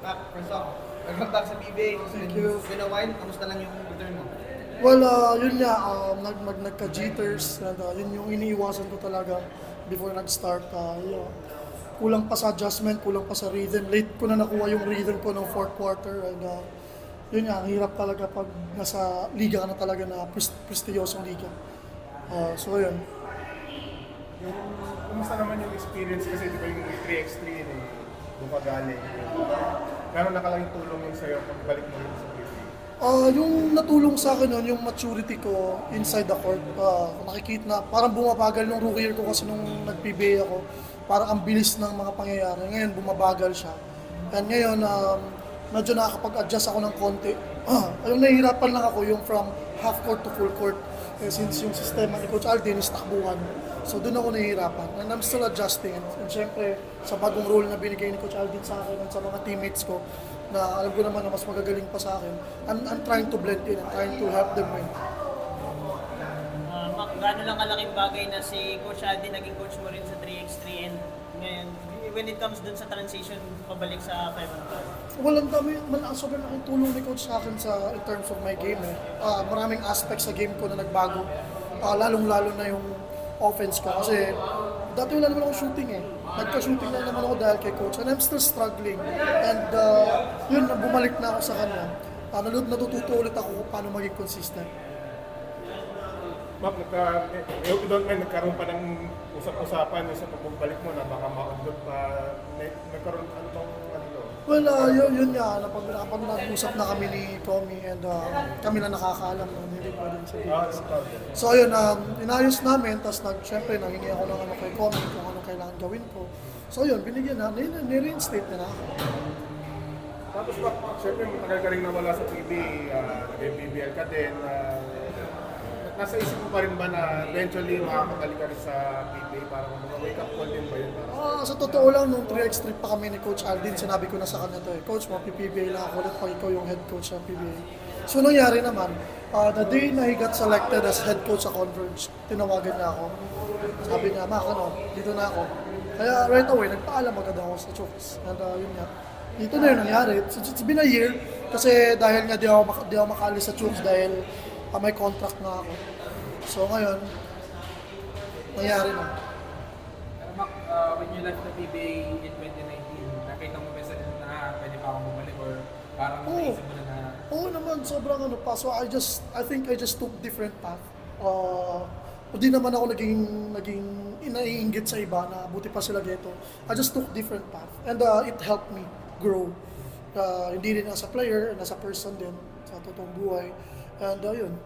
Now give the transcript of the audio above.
Mac, first off, welcome back sa PBA. Thank you. It's been a while. Kamusta lang yung return mo? Well, yun nga, nagka-jitters, and yun yung iniiwasan ko talaga before nag-start. Kulang pa sa adjustment, kulang pa sa rhythm. Late ko na nakuha yung rhythm ko ng fourth quarter, and yun nga, ang hirap talaga pag nasa liga ka na talaga na prestiyosong liga. So yun. Yung, kumusta naman yung experience kasi di ba yung 3x3 yun eh, doon ka galing. Gano'n nakalaking tulong yun sa'yo pag balik mo rin sa PBA? Yung natulong sa akin nun, yung maturity ko inside the court. Nakikita na parang bumabagal nung rookie year ko kasi nung nag-PBA ako. Parang ang bilis ng mga pangyayari. Ngayon, bumabagal siya. And ngayon, medyo nakakapag-adjust ako ng konti. Yung nahihirapan lang ako yung from half court to full court. Since yung sistema ni Coach Aldin is takbuhan. So doon ako nahihirapan. And I'm still adjusting. And syempre, sa bagong role na binigay ni Coach Aldin sa akin at sa mga teammates ko, na alam ko naman na mas magagaling pa sa akin, I'm trying to blend in and trying to help them win. Mac, gaano lang kalaking bagay na si Coach Aldin naging coach mo rin sa 3x3 and ngayon, when it comes dun sa transition pabalik sa 5-on-5? Walang dami, sobrang laking tulong ni Coach sa akin in terms of my game. Maraming aspects sa game ko na nagbago, lalong-lalo na yung offense ko. Kasi dati wala naman ako shooting eh. Nagka-shooting na naman ako dahil kay Coach and I'm still struggling. And yun, bumalik na ako sa kanya. Natututo ulit ako kung paano maging consistent. Ma'am, you don't mind, nagkaroon pa ng usap-usapan sa pagbalik mo na baka maundot pa, nagkaroon, ano bang ano? Well, yun nga, napag nag-usap na kami ni Tommy and kami na nakakaalam na hindi pwedeng sabihin. So ayun, inayos namin, tapos syempre nanghingi ako ng ano kay Tommy kung ano kailangan gawin ko. So yun, binigyan na, ni-reinstate na ako. Tapos ba, syempre matagal ka rin nawala sa PBA, nag-BBL ka din, nasa isip mo pa rin ba na eventually makakatali ka rin sa PBA para wake up call din ba yun? Sa totoo lang, nung 3x trip pa kami ni Coach Aldin, sinabi ko na sa kanya to Coach, mag-PBA lang ako ulit pag ikaw yung head coach ng PBA. So nangyari naman, the day na he got selected as head coach sa Converge, tinawagan niya ako. Sabi niya, Mac, dito na ako. Kaya right away, nagpaalam agad ako sa Chooks. And yun nga, dito na yung nangyari. It's been a year, kasi dahil nga di ako makaalis sa Chooks dahil may contract na ako. So ngayon, nangyari na. Mac, when you left the PBA in 2019, nakita mo ba na pwede pa akong bumalik or parang naisip mo na Oo naman, sobrang ano pa. So I think I just took different path. Hindi naman ako naging inaiinggit sa iba na buti pa sila geto. I just took different path. And it helped me grow. Hindi rin as a player, and as a person din sa totoong buhay. And yun.